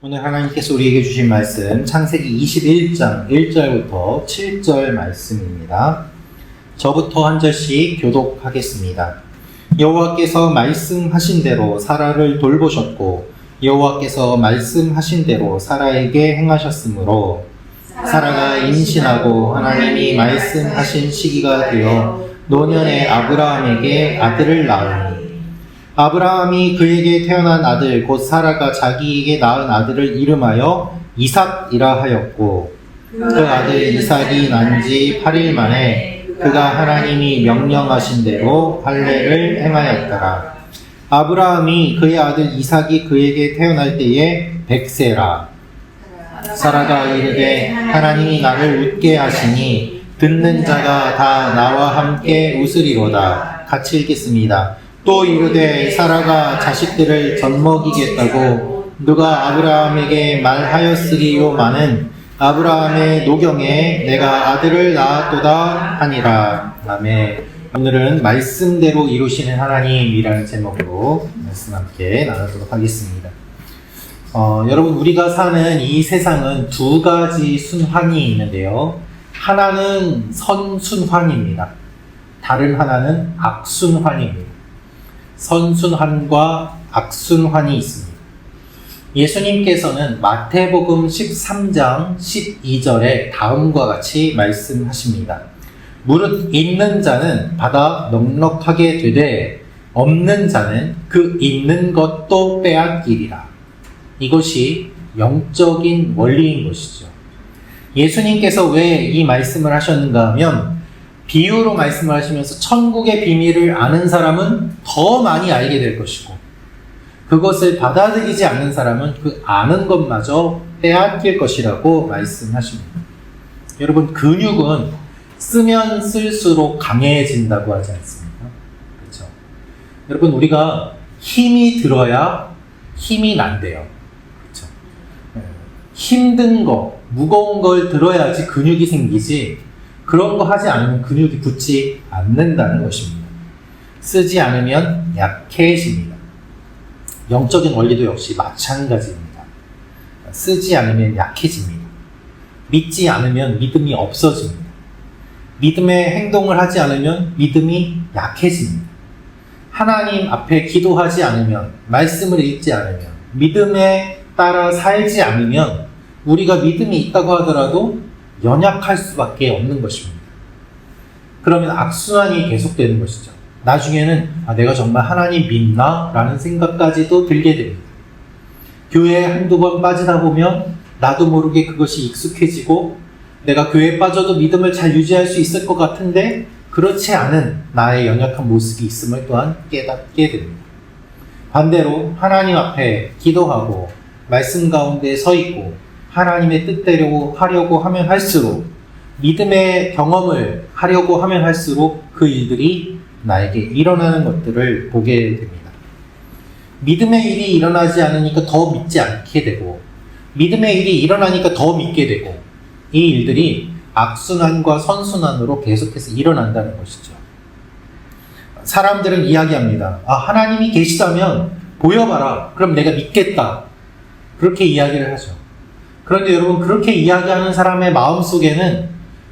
오늘 하나님께서 우리에게 주신 말씀 창세기 21장 1절부터 7절 말씀입니다. 저부터 한 절씩 교독하겠습니다. 여호와께서 말씀하신 대로 사라를 돌보셨고 여호와께서 말씀하신 대로 사라에게 행하셨으므로 사라가 임신하고 하나님이 말씀하신 시기가 되어 노년의 아브라함에게 아들을 낳으니 아브라함이 그에게 태어난 아들 곧 사라가 자기에게 낳은 아들을 이름하여 이삭이라 하였고 그 아들 이삭이 난 지 8일 만에 그가 하나님이 명령하신 대로 할례를 행하였더라. 아브라함이 그의 아들 이삭이 그에게 태어날 때에 100세라. 사라가 이르되 하나님이 나를 웃게 하시니 듣는 자가 다 나와 함께 웃으리로다. 같이 읽겠습니다. 또 이르되 사라가 자식들을 젖먹이겠다고 누가 아브라함에게 말하였으리요마는 아브라함의 노경에 내가 아들을 낳았도다 하니라. 아멘. 오늘은 말씀대로 이루시는 하나님이라는 제목으로 말씀 함께 나누도록 하겠습니다. 여러분, 우리가 사는 이 세상은 두 가지 순환이 있는데요. 하나는 선순환입니다. 다른 하나는 악순환입니다. 선순환과 악순환이 있습니다. 예수님께서는 마태복음 13장 12절에 다음과 같이 말씀하십니다. 무릇 있는 자는 받아 넉넉하게 되되 없는 자는 그 있는 것도 빼앗기리라. 이것이 영적인 원리인 것이죠. 예수님께서 왜 이 말씀을 하셨는가 하면 비유로 말씀을 하시면서 천국의 비밀을 아는 사람은 더 많이 알게 될 것이고 그것을 받아들이지 않는 사람은 그 아는 것마저 빼앗길 것이라고 말씀하십니다. 여러분, 근육은 쓰면 쓸수록 강해진다고 하지 않습니까? 그렇죠? 여러분, 우리가 힘이 들어야 힘이 난대요. 그렇죠? 힘든 거, 무거운 걸 들어야지 근육이 생기지 그런 거 하지 않으면 근육이 붙지 않는다는 것입니다. 쓰지 않으면 약해집니다. 영적인 원리도 역시 마찬가지입니다. 쓰지 않으면 약해집니다. 믿지 않으면 믿음이 없어집니다. 믿음의 행동을 하지 않으면 믿음이 약해집니다. 하나님 앞에 기도하지 않으면, 말씀을 읽지 않으면, 믿음에 따라 살지 않으면 우리가 믿음이 있다고 하더라도 연약할 수밖에 없는 것입니다. 그러면 악순환이 계속되는 것이죠. 나중에는 내가 정말 하나님 믿나? 라는 생각까지도 들게 됩니다. 교회에 한두 번 빠지다 보면 나도 모르게 그것이 익숙해지고 내가 교회에 빠져도 믿음을 잘 유지할 수 있을 것 같은데 그렇지 않은 나의 연약한 모습이 있음을 또한 깨닫게 됩니다. 반대로 하나님 앞에 기도하고 말씀 가운데 서 있고 하나님의 뜻대로 하려고 하면 할수록 믿음의 경험을 하려고 하면 할수록 그 일들이 나에게 일어나는 것들을 보게 됩니다. 믿음의 일이 일어나지 않으니까 더 믿지 않게 되고 믿음의 일이 일어나니까 더 믿게 되고 이 일들이 악순환과 선순환으로 계속해서 일어난다는 것이죠. 사람들은 이야기합니다. 하나님이 계시다면 보여봐라. 그럼 내가 믿겠다. 그렇게 이야기를 하죠. 그런데 여러분, 그렇게 이야기하는 사람의 마음속에는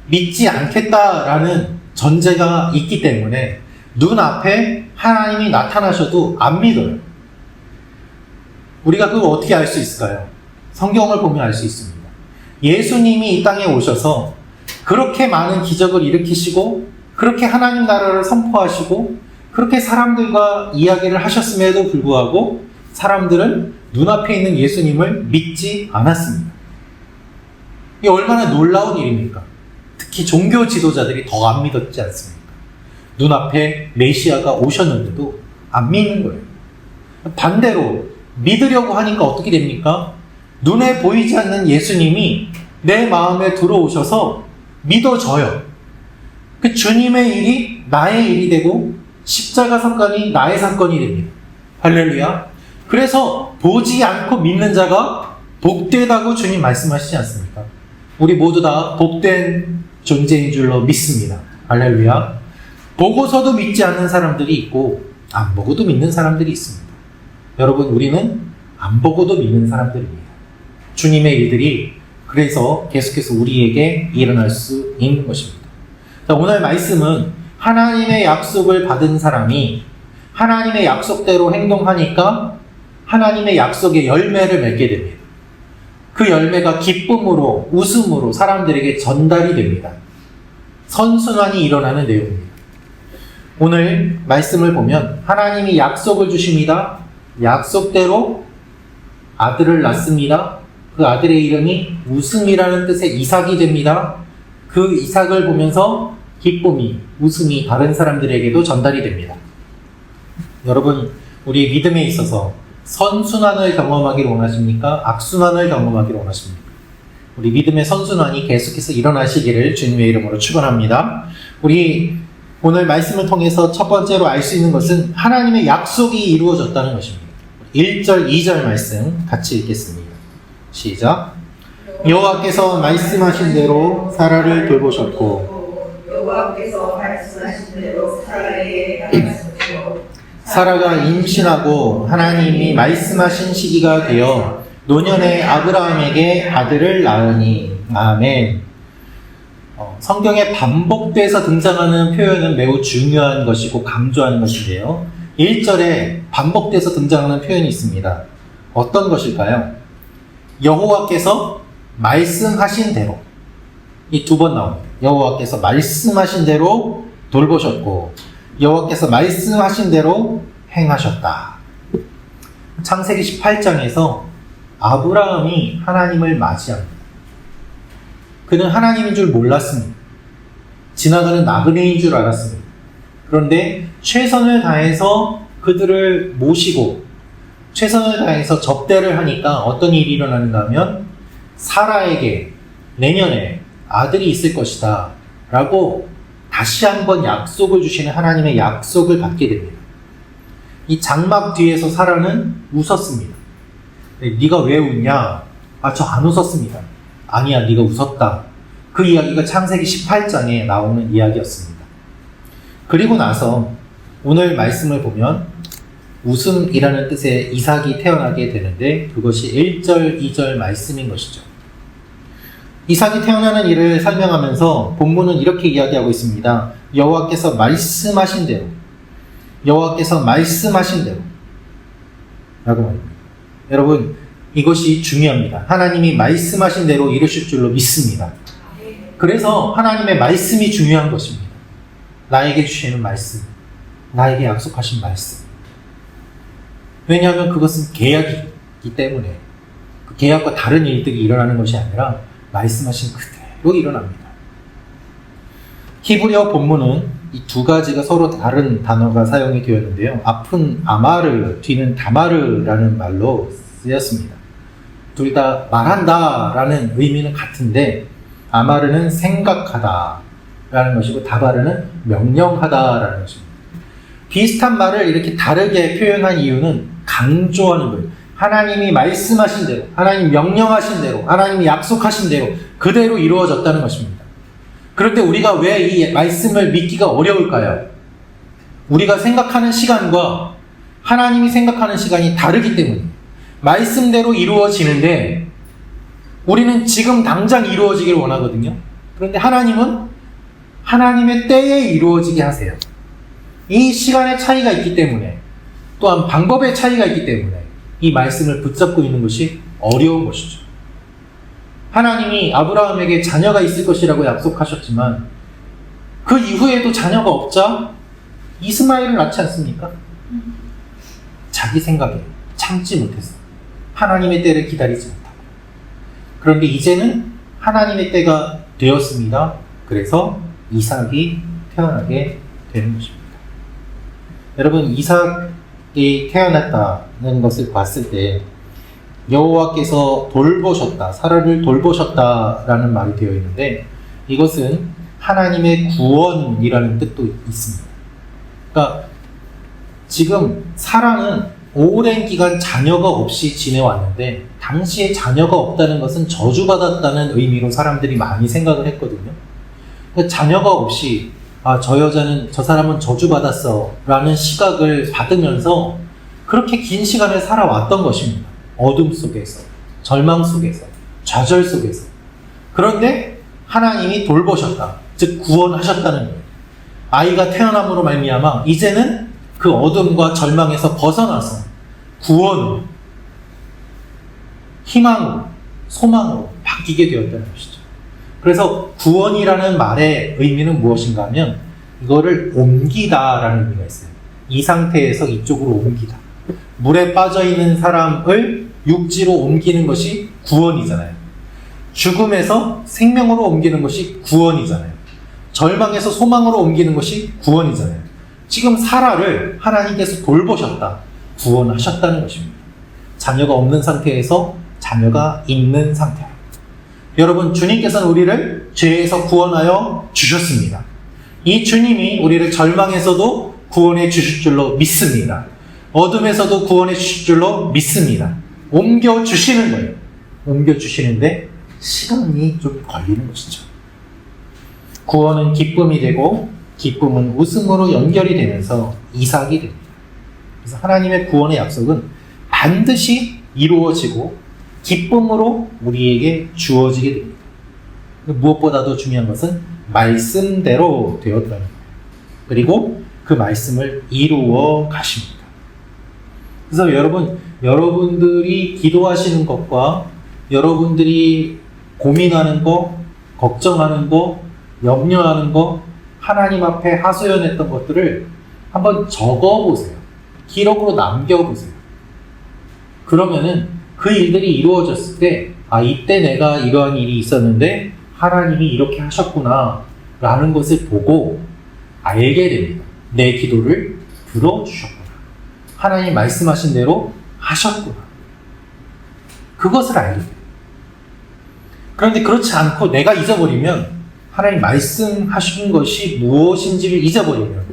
믿지 않겠다라는 전제가 있기 때문에 눈앞에 하나님이 나타나셔도 안 믿어요. 우리가 그걸 어떻게 알 수 있을까요? 성경을 보면 알 수 있습니다. 예수님이 이 땅에 오셔서 그렇게 많은 기적을 일으키시고 그렇게 하나님 나라를 선포하시고 그렇게 사람들과 이야기를 하셨음에도 불구하고 사람들은 눈앞에 있는 예수님을 믿지 않았습니다. 이게 얼마나 놀라운 일입니까? 특히 종교 지도자들이 더 안 믿었지 않습니까? 눈앞에 메시아가 오셨는데도 안 믿는 거예요. 반대로 믿으려고 하니까 어떻게 됩니까? 눈에 보이지 않는 예수님이 내 마음에 들어오셔서 믿어져요. 그 주님의 일이 나의 일이 되고 십자가 사건이 나의 사건이 됩니다. 할렐루야. 그래서 보지 않고 믿는 자가 복되다고 주님 말씀하시지 않습니까? 우리 모두 다 복된 존재인 줄로 믿습니다. 할렐루야. 보고서도 믿지 않는 사람들이 있고 안 보고도 믿는 사람들이 있습니다. 여러분, 우리는 안 보고도 믿는 사람들입니다. 주님의 일들이 그래서 계속해서 우리에게 일어날 수 있는 것입니다. 자, 오늘 말씀은 하나님의 약속을 받은 사람이 하나님의 약속대로 행동하니까 하나님의 약속의 열매를 맺게 됩니다. 그 열매가 기쁨으로, 웃음으로 사람들에게 전달이 됩니다. 선순환이 일어나는 내용입니다. 오늘 말씀을 보면 하나님이 약속을 주십니다. 약속대로 아들을 낳습니다. 그 아들의 이름이 웃음이라는 뜻의 이삭이 됩니다. 그 이삭을 보면서 기쁨이, 웃음이 다른 사람들에게도 전달이 됩니다. 여러분, 우리 믿음에 있어서 선순환을 경험하기를 원하십니까? 악순환을 경험하기를 원하십니까? 우리 믿음의 선순환이 계속해서 일어나시기를 주님의 이름으로 축원합니다. 우리 오늘 말씀을 통해서 첫 번째로 알 수 있는 것은 하나님의 약속이 이루어졌다는 것입니다. 1절, 2절 말씀 같이 읽겠습니다. 시작. 여호와께서 말씀하신 대로 사라를 돌보셨고 여호와께서 말씀하신 대로 사라에게 행하셨고 사라가 임신하고 하나님이 말씀하신 시기가 되어 노년에 아브라함에게 아들을 낳으니. 아멘. 성경에 반복돼서 등장하는 표현은 매우 중요한 것이고 강조하는 것인데요. 1절에 반복돼서 등장하는 표현이 있습니다. 어떤 것일까요? 여호와께서 말씀하신 대로. 이 두 번 나옵니다. 여호와께서 말씀하신 대로 돌보셨고 여호와께서 말씀하신 대로 행하셨다. 창세기 18장에서 아브라함이 하나님을 맞이합니다. 그는 하나님인 줄 몰랐습니다. 지나가는 나그네인 줄 알았습니다. 그런데 최선을 다해서 그들을 모시고 최선을 다해서 접대를 하니까 어떤 일이 일어나는가 하면 사라에게 내년에 아들이 있을 것이다 라고 다시 한번 약속을 주시는 하나님의 약속을 받게 됩니다. 이 장막 뒤에서 사라는 웃었습니다. 네가 왜 웃냐? 저 안 웃었습니다. 아니야, 네가 웃었다. 그 이야기가 창세기 18장에 나오는 이야기였습니다. 그리고 나서 오늘 말씀을 보면 웃음이라는 뜻의 이삭이 태어나게 되는데 그것이 1절, 2절 말씀인 것이죠. 이삭이 태어나는 일을 설명하면서 본문은 이렇게 이야기하고 있습니다. 여호와께서 말씀하신 대로, 여호와께서 말씀하신 대로 라고 말합니다. 여러분, 이것이 중요합니다. 하나님이 말씀하신 대로 이루실 줄로 믿습니다. 그래서 하나님의 말씀이 중요한 것입니다. 나에게 주시는 말씀, 나에게 약속하신 말씀. 왜냐하면 그것은 계약이기 때문에 그 계약과 다른 일들이 일어나는 것이 아니라 말씀하신 그대로 일어납니다. 히브리어 본문은 이 두 가지가 서로 다른 단어가 사용이 되었는데요. 앞은 아마르, 뒤는 다마르라는 말로 쓰였습니다. 둘 다 말한다 라는 의미는 같은데 아마르는 생각하다 라는 것이고 다바르는 명령하다 라는 것입니다. 비슷한 말을 이렇게 다르게 표현한 이유는 강조하는 거예요. 하나님이 말씀하신 대로, 하나님 명령하신 대로, 하나님이 약속하신 대로 그대로 이루어졌다는 것입니다. 그런데 우리가 왜 이 말씀을 믿기가 어려울까요? 우리가 생각하는 시간과 하나님이 생각하는 시간이 다르기 때문입니다. 말씀대로 이루어지는데 우리는 지금 당장 이루어지기를 원하거든요. 그런데 하나님은 하나님의 때에 이루어지게 하세요. 이 시간의 차이가 있기 때문에 또한 방법의 차이가 있기 때문에 이 말씀을 붙잡고 있는 것이 어려운 것이죠. 하나님이 아브라함에게 자녀가 있을 것이라고 약속하셨지만 그 이후에도 자녀가 없자 이스마엘을 낳지 않습니까? 자기 생각에 참지 못했어요. 하나님의 때를 기다리지 못하고. 그런데 이제는 하나님의 때가 되었습니다. 그래서 이삭이 태어나게 되는 것입니다. 여러분, 이삭이 태어났다는 것을 봤을 때 여호와께서 돌보셨다, 사라를 돌보셨다라는 말이 되어 있는데 이것은 하나님의 구원이라는 뜻도 있습니다. 그러니까 지금 사라는 오랜 기간 자녀가 없이 지내왔는데 당시에 자녀가 없다는 것은 저주받았다는 의미로 사람들이 많이 생각을 했거든요. 그러니까 자녀가 없이 저 사람은 저주받았어 라는 시각을 받으면서 그렇게 긴 시간을 살아왔던 것입니다. 어둠 속에서 절망 속에서, 좌절 속에서. 그런데 하나님이 돌보셨다. 즉 구원하셨다는 거예요. 아이가 태어남으로 말미암아 이제는 그 어둠과 절망에서 벗어나서 구원, 희망으로, 소망으로 바뀌게 되었다는 것이죠. 그래서 구원이라는 말의 의미는 무엇인가 하면 이거를 옮기다라는 의미가 있어요. 이 상태에서 이쪽으로 옮기다. 물에 빠져있는 사람을 육지로 옮기는 것이 구원이잖아요. 죽음에서 생명으로 옮기는 것이 구원이잖아요. 절망에서 소망으로 옮기는 것이 구원이잖아요. 지금 사라를 하나님께서 돌보셨다. 구원하셨다는 것입니다. 자녀가 없는 상태에서 자녀가 있는 상태. 여러분, 주님께서는 우리를 죄에서 구원하여 주셨습니다. 이 주님이 우리를 절망에서도 구원해 주실 줄로 믿습니다. 어둠에서도 구원해 주실 줄로 믿습니다. 옮겨 주시는 거예요. 옮겨 주시는데 시간이 좀 걸리는 것이죠. 구원은 기쁨이 되고 기쁨은 웃음으로 연결이 되면서 이삭이 됩니다. 그래서 하나님의 구원의 약속은 반드시 이루어지고 기쁨으로 우리에게 주어지게 됩니다. 무엇보다도 중요한 것은 말씀대로 되었다는 거예요. 그리고 그 말씀을 이루어 가십니다. 그래서 여러분들이 기도하시는 것과 여러분들이 고민하는 것, 걱정하는 것, 염려하는 것, 하나님 앞에 하소연했던 것들을 한번 적어보세요. 기록으로 남겨보세요. 그러면은 그 일들이 이루어졌을 때, 이때 내가 이러한 일이 있었는데 하나님이 이렇게 하셨구나 라는 것을 보고 알게 됩니다. 내 기도를 들어주셨구나. 하나님 말씀하신 대로 하셨구나. 그것을 알게 돼요. 그런데 그렇지 않고 내가 잊어버리면, 하나님 말씀하신 것이 무엇인지를 잊어버리면,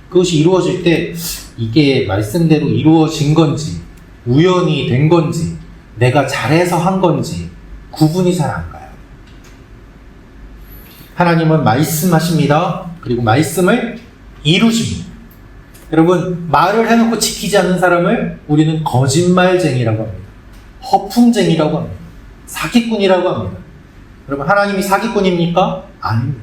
그것이 이루어질 때 이게 말씀대로 이루어진 건지 우연히 된 건지 내가 잘해서 한 건지 구분이 잘 안 가요. 하나님은 말씀하십니다. 그리고 말씀을 이루십니다. 여러분, 말을 해놓고 지키지 않는 사람을 우리는 거짓말쟁이라고 합니다. 허풍쟁이라고 합니다. 사기꾼이라고 합니다. 여러분, 하나님이 사기꾼입니까? 아닙니다.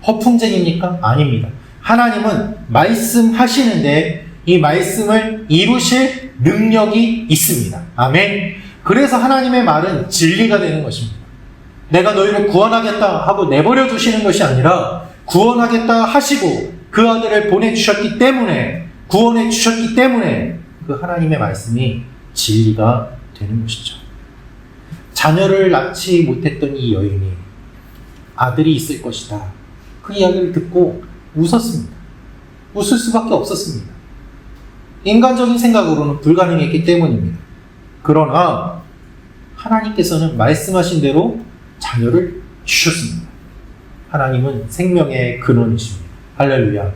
허풍쟁입니까? 아닙니다. 하나님은 말씀하시는데 이 말씀을 이루실 능력이 있습니다. 아멘. 그래서 하나님의 말은 진리가 되는 것입니다. 내가 너희를 구원하겠다 하고 내버려 두시는 것이 아니라 구원하겠다 하시고 그 아들을 보내주셨기 때문에, 구원해 주셨기 때문에 그 하나님의 말씀이 진리가 되는 것이죠. 자녀를 낳지 못했던 이 여인이 아들이 있을 것이다. 그 이야기를 듣고 웃었습니다. 웃을 수밖에 없었습니다. 인간적인 생각으로는 불가능했기 때문입니다. 그러나 하나님께서는 말씀하신 대로 자녀를 주셨습니다. 하나님은 생명의 근원이십니다. 할렐루야.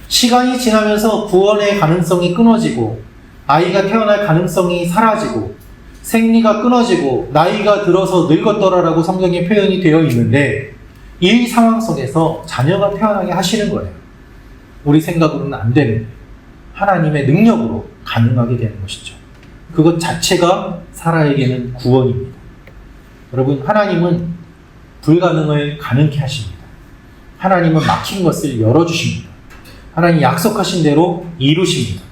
시간이 지나면서 구원의 가능성이 끊어지고 아이가 태어날 가능성이 사라지고 생리가 끊어지고 나이가 들어서 늙었더라라고 성경에 표현이 되어 있는데, 이 상황 속에서 자녀가 태어나게 하시는 거예요. 우리 생각으로는 안 되는, 하나님의 능력으로 가능하게 되는 것이죠. 그것 자체가 사라에게는 구원입니다. 여러분, 하나님은 불가능을 가능케 하십니다. 하나님은 막힌 것을 열어주십니다. 하나님 약속하신 대로 이루십니다.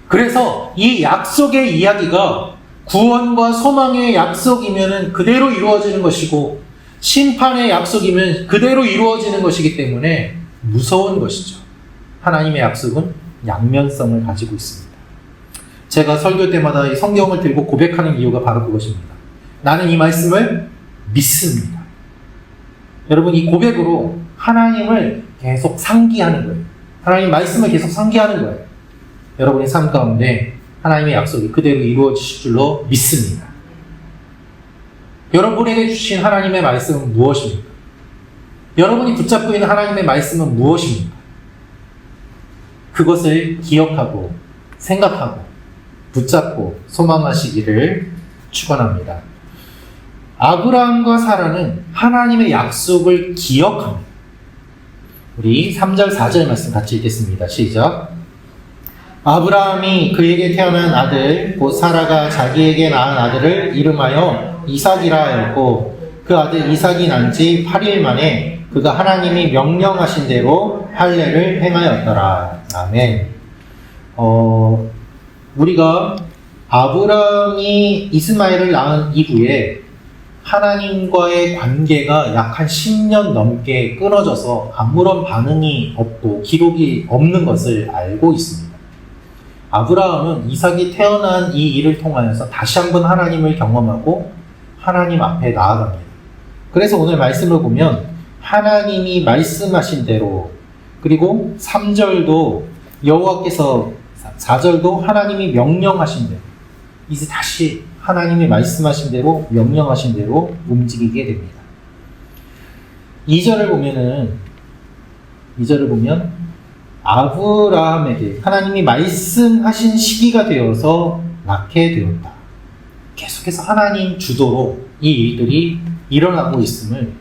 그래서 이 약속의 이야기가 구원과 소망의 약속이면 그대로 이루어지는 것이고, 심판의 약속이면 그대로 이루어지는 것이기 때문에 무서운 것이죠. 하나님의 약속은 양면성을 가지고 있습니다. 제가 설교 때마다 이 성경을 들고 고백하는 이유가 바로 그것입니다. 나는 이 말씀을 믿습니다. 여러분, 이 고백으로 하나님을 계속 상기하는 거예요. 하나님 말씀을 계속 상기하는 거예요. 여러분의 삶 가운데 하나님의 약속이 그대로 이루어지실 줄로 믿습니다. 여러분에게 주신 하나님의 말씀은 무엇입니까? 여러분이 붙잡고 있는 하나님의 말씀은 무엇입니까? 그것을 기억하고 생각하고 붙잡고 소망하시기를 축원합니다. 아브라함과 사라는 하나님의 약속을 기억합니다. 우리 3절 4절 말씀 같이 읽겠습니다. 시작. 아브라함이 그에게 태어난 아들 곧 사라가 자기에게 낳은 아들을 이름하여 이삭이라 하였고 그 아들 이삭이 난 지 8일 만에 그가 하나님이 명령하신 대로 할례를 행하였더라. 아멘. 우리가 아브라함이 이스마엘을 낳은 이후에 하나님과의 관계가 약 한 10년 넘게 끊어져서 아무런 반응이 없고 기록이 없는 것을 알고 있습니다. 아브라함은 이삭이 태어난 이 일을 통하여서 다시 한번 하나님을 경험하고 하나님 앞에 나아갑니다. 그래서 오늘 말씀을 보면 하나님이 말씀하신 대로, 그리고 3절도 여호와께서, 4절도 하나님이 명령하신 대로, 이제 다시 하나님이 말씀하신 대로 명령하신 대로 움직이게 됩니다. 2절을 보면 아브라함에게 하나님이 말씀하신 시기가 되어서 낳게 되었다. 계속해서 하나님 주도로 이 일들이 일어나고 있음을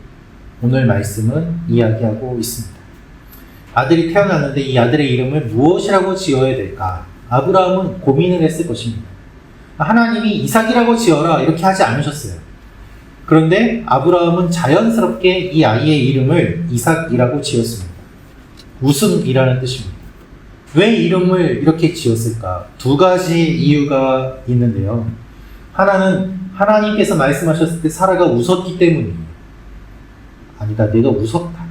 오늘 말씀은 이야기하고 있습니다. 아들이 태어났는데 이 아들의 이름을 무엇이라고 지어야 될까? 아브라함은 고민을 했을 것입니다. 하나님이 이삭이라고 지어라 이렇게 하지 않으셨어요. 그런데 아브라함은 자연스럽게 이 아이의 이름을 이삭이라고 지었습니다. 웃음이라는 뜻입니다. 왜 이름을 이렇게 지었을까? 두 가지 이유가 있는데요. 하나는 하나님께서 말씀하셨을 때 사라가 웃었기 때문이에요. 아니다, 내가 웃었다.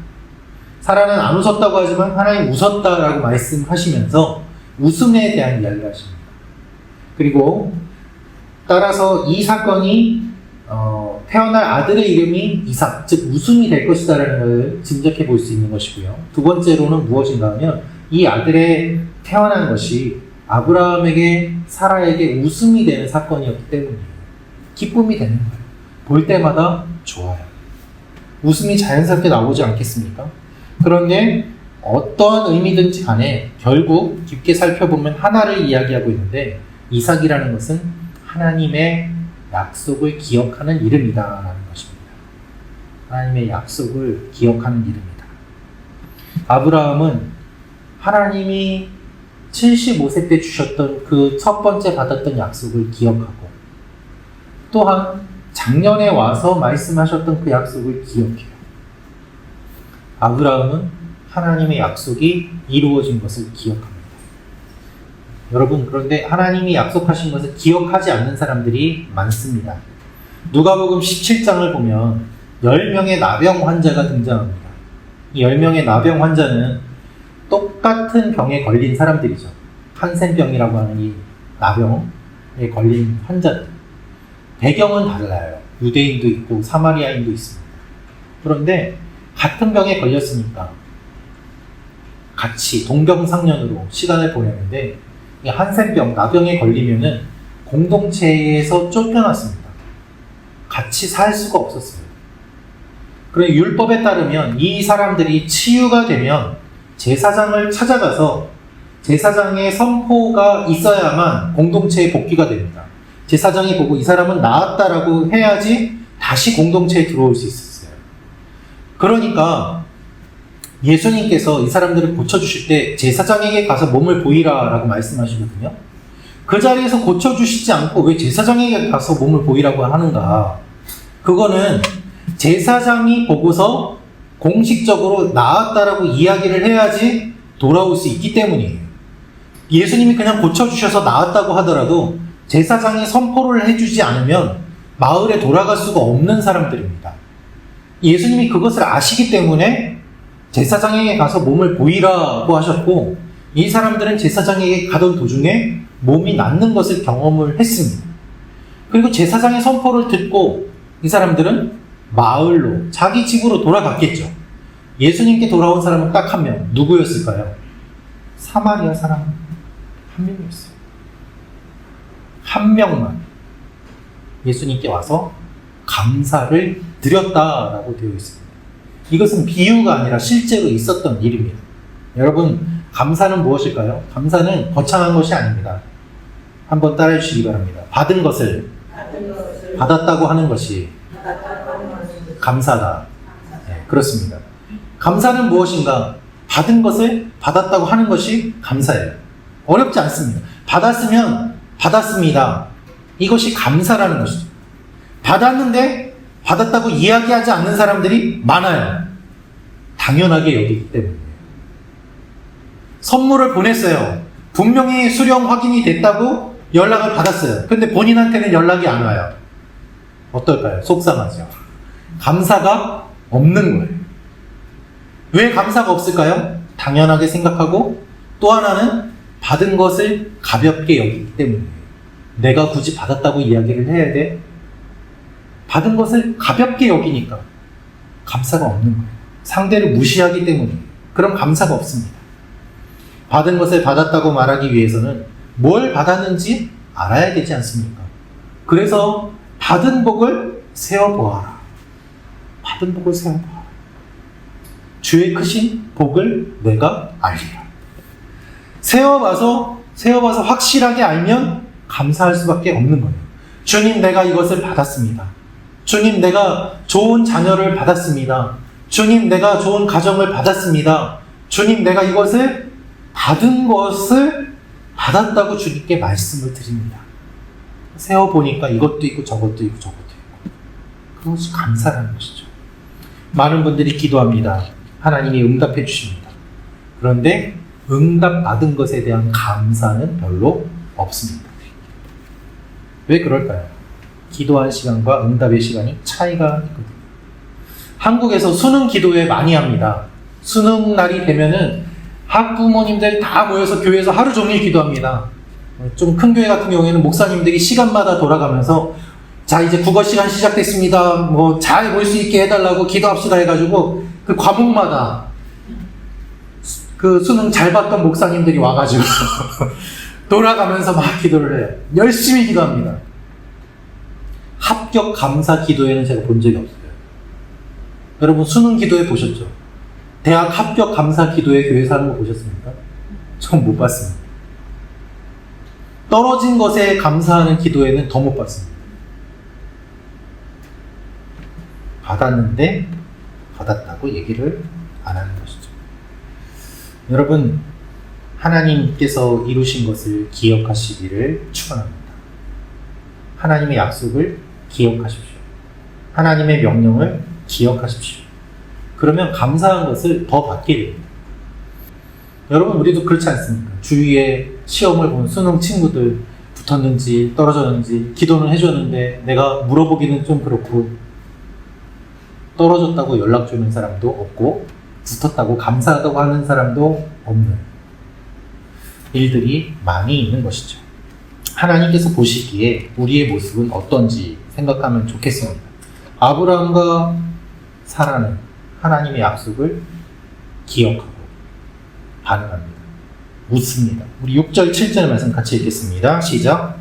사라는 안 웃었다고 하지만 하나님 웃었다라고 말씀하시면서 웃음에 대한 이야기를 하십니다. 그리고 따라서 이 사건이 태어날 아들의 이름이 이삭, 즉 웃음이 될 것이다라는 걸 짐작해 볼 수 있는 것이고요. 두 번째로는 무엇인가 하면 이 아들의 태어난 것이 아브라함에게, 사라에게 웃음이 되는 사건이었기 때문이에요. 기쁨이 되는 거예요. 볼 때마다 좋아요. 웃음이 자연스럽게 나오지 않겠습니까? 그런데 어떠한 의미든지 간에 결국 깊게 살펴보면 하나를 이야기하고 있는데, 이삭이라는 것은 하나님의 약속을 기억하는 이름이다라는 것입니다. 하나님의 약속을 기억하는 이름이다. 아브라함은 하나님이 75세 때 주셨던 그 첫 번째 받았던 약속을 기억하고, 또한 작년에 와서 말씀하셨던 그 약속을 기억해요. 아브라함은 하나님의 약속이 이루어진 것을 기억합니다. 여러분, 그런데 하나님이 약속하신 것을 기억하지 않는 사람들이 많습니다. 누가복음 17장을 보면 10명의 나병 환자가 등장합니다. 이 10명의 나병 환자는 똑같은 병에 걸린 사람들이죠. 한센병이라고 하는 이 나병에 걸린 환자들. 배경은 달라요. 유대인도 있고 사마리아인도 있습니다. 그런데 같은 병에 걸렸으니까 같이 동병상련으로 시간을 보내는데, 이 한센병, 나병에 걸리면은 공동체에서 쫓겨났습니다. 같이 살 수가 없었어요. 그런데 율법에 따르면 이 사람들이 치유가 되면 제사장을 찾아가서 제사장의 선포가 있어야만 공동체에 복귀가 됩니다. 제사장이 보고 이 사람은 나았다라고 해야지 다시 공동체에 들어올 수 있었어요. 그러니까 예수님께서 이 사람들을 고쳐주실 때 제사장에게 가서 몸을 보이라 라고 말씀하시거든요. 그 자리에서 고쳐주시지 않고 왜 제사장에게 가서 몸을 보이라고 하는가? 그거는 제사장이 보고서 공식적으로 나았다라고 이야기를 해야지 돌아올 수 있기 때문이에요. 예수님이 그냥 고쳐주셔서 나았다고 하더라도 제사장이 선포를 해주지 않으면 마을에 돌아갈 수가 없는 사람들입니다. 예수님이 그것을 아시기 때문에 제사장에게 가서 몸을 보이라고 하셨고, 이 사람들은 제사장에게 가던 도중에 몸이 낫는 것을 경험을 했습니다. 그리고 제사장의 선포를 듣고 이 사람들은 마을로, 자기 집으로 돌아갔겠죠. 예수님께 돌아온 사람은 딱 한 명. 누구였을까요? 사마리아 사람 한 명이었어요. 한 명만 예수님께 와서 감사를 드렸다라고 되어 있습니다. 이것은 비유가 아니라 실제로 있었던 일입니다. 여러분, 감사는 무엇일까요? 감사는 거창한 것이 아닙니다. 한번 따라해 주시기 바랍니다. 받은 것을 받았다고 하는 것이 감사다. 네, 그렇습니다. 감사는 무엇인가? 받은 것을 받았다고 하는 것이 감사예요. 어렵지 않습니다. 받았으면 받았습니다. 이것이 감사라는 것이죠. 받았는데 받았다고 이야기하지 않는 사람들이 많아요. 당연하게 여기기 때문이에요. 선물을 보냈어요. 분명히 수령 확인이 됐다고 연락을 받았어요. 근데 본인한테는 연락이 안 와요. 어떨까요? 속상하죠. 감사가 없는 거예요. 왜 감사가 없을까요? 당연하게 생각하고 또 하나는 받은 것을 가볍게 여기기 때문이에요. 내가 굳이 받았다고 이야기를 해야 돼? 받은 것을 가볍게 여기니까 감사가 없는 거예요. 상대를 무시하기 때문이에요. 그럼 감사가 없습니다. 받은 것을 받았다고 말하기 위해서는 뭘 받았는지 알아야 되지 않습니까? 그래서 받은 복을 세어보아라. 받은 복을 세어보아라. 주의 크신 복을 내가 알리라. 세어봐서 확실하게 알면 감사할 수밖에 없는 거예요. 주님, 내가 이것을 받았습니다. 주님, 내가 좋은 자녀를 받았습니다. 주님, 내가 좋은 가정을 받았습니다. 주님, 내가 이것을 받은 것을 받았다고 주님께 말씀을 드립니다. 세어보니까 이것도 있고 저것도 있고 저것도 있고. 그것이 감사라는 것이죠. 많은 분들이 기도합니다. 하나님이 응답해 주십니다. 그런데 응답 받은 것에 대한 감사는 별로 없습니다. 왜 그럴까요? 기도한 시간과 응답의 시간이 차이가 있거든요. 한국에서 수능 기도회 많이 합니다. 수능 날이 되면은 학부모님들 다 모여서 교회에서 하루 종일 기도합니다. 좀 큰 교회 같은 경우에는 목사님들이 시간마다 돌아가면서 자, 이제 국어 시간 시작됐습니다. 뭐 잘 볼 수 있게 해달라고 기도합시다 해가지고 그 과목마다 그 수능 잘 봤던 목사님들이 와가지고 돌아가면서 막 기도를 해요. 열심히 기도합니다. 합격 감사 기도회는 제가 본 적이 없어요. 여러분 수능 기도회 보셨죠? 대학 합격 감사 기도회 교회에서 하는 거 보셨습니까? 전 못 봤습니다. 떨어진 것에 감사하는 기도회는 더 못 봤습니다. 받았는데 받았다고 얘기를 안 하는 것이죠. 여러분, 하나님께서 이루신 것을 기억하시기를 축원합니다. 하나님의 약속을 기억하십시오. 하나님의 명령을 기억하십시오. 그러면 감사한 것을 더 받게 됩니다. 여러분, 우리도 그렇지 않습니까? 주위에 시험을 본 수능 친구들 붙었는지 떨어졌는지 기도는 해줬는데 내가 물어보기는 좀 그렇고 떨어졌다고 연락 주는 사람도 없고 붙었다고 감사하다고 하는 사람도 없는 일들이 많이 있는 것이죠. 하나님께서 보시기에 우리의 모습은 어떤지 생각하면 좋겠습니다. 아브라함과 사라는 하나님의 약속을 기억하고 반응합니다. 묻습니다. 우리 6절 7절 말씀 같이 읽겠습니다. 시작.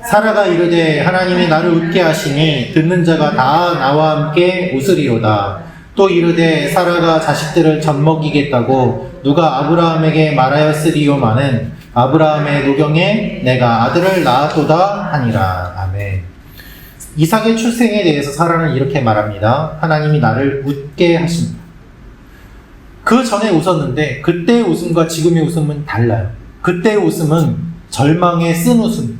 사라가 이르되 하나님이 나를 웃게 하시니 듣는 자가 다 나와 함께 웃으리로다. 또 이르되 사라가 자식들을 젖먹이겠다고 누가 아브라함에게 말하였으리요마는 아브라함의 노경에 내가 아들을 낳았도다 하니라. 아멘. 이삭의 출생에 대해서 사라는 이렇게 말합니다. 하나님이 나를 웃게 하신다. 그 전에 웃었는데 그때의 웃음과 지금의 웃음은 달라요. 그때의 웃음은 절망에 쓴 웃음.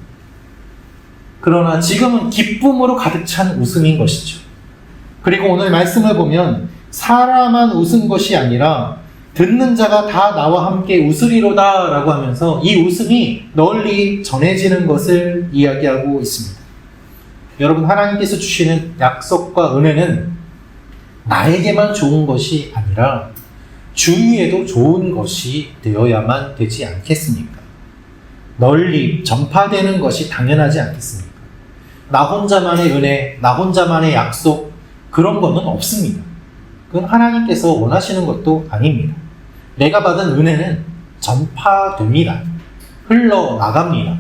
그러나 지금은 기쁨으로 가득 찬 웃음인 것이죠. 그리고 오늘 말씀을 보면 사라만 웃은 것이 아니라 듣는 자가 다 나와 함께 웃으리로다 라고 하면서 이 웃음이 널리 전해지는 것을 이야기하고 있습니다. 여러분, 하나님께서 주시는 약속과 은혜는 나에게만 좋은 것이 아니라 주위에도 좋은 것이 되어야만 되지 않겠습니까? 널리 전파되는 것이 당연하지 않겠습니까? 나 혼자만의 은혜, 나 혼자만의 약속, 그런 거는 없습니다. 그건 하나님께서 원하시는 것도 아닙니다. 내가 받은 은혜는 전파됩니다. 흘러나갑니다.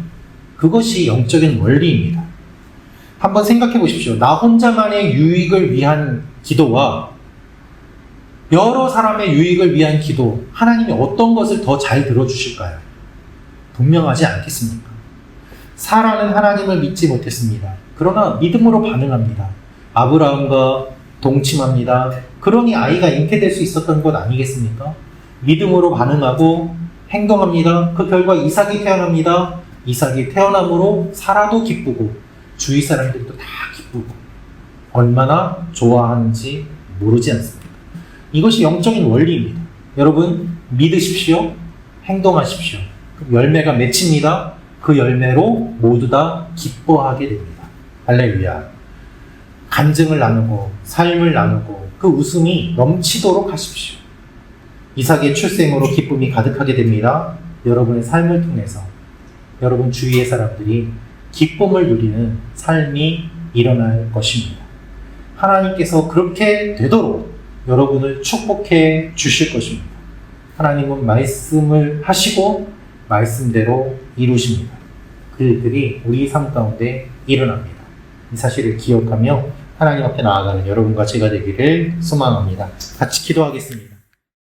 그것이 영적인 원리입니다. 한번 생각해 보십시오. 나 혼자만의 유익을 위한 기도와 여러 사람의 유익을 위한 기도, 하나님이 어떤 것을 더 잘 들어주실까요? 분명하지 않겠습니까? 사라는 하나님을 믿지 못했습니다. 그러나 믿음으로 반응합니다. 아브라함과 동침합니다. 그러니 아이가 잉태될 수 있었던 것 아니겠습니까? 믿음으로 반응하고 행동합니다. 그 결과 이삭이 태어납니다. 이삭이 태어남으로 사라도 기쁘고 주위 사람들도 다 기쁘고 얼마나 좋아하는지 모르지 않습니까? 이것이 영적인 원리입니다. 여러분 믿으십시오. 행동하십시오. 그럼 열매가 맺힙니다. 그 열매로 모두 다 기뻐하게 됩니다. 할렐루야. 간증을 나누고 삶을 나누고 그 웃음이 넘치도록 하십시오. 이삭의 출생으로 기쁨이 가득하게 됩니다. 여러분의 삶을 통해서 여러분 주위의 사람들이 기쁨을 누리는 삶이 일어날 것입니다. 하나님께서 그렇게 되도록 여러분을 축복해 주실 것입니다. 하나님은 말씀을 하시고 말씀대로 이루십니다. 그 일들이 우리 삶 가운데 일어납니다. 이 사실을 기억하며 하나님 앞에 나아가는 여러분과 제가 되기를 소망합니다. 같이 기도하겠습니다.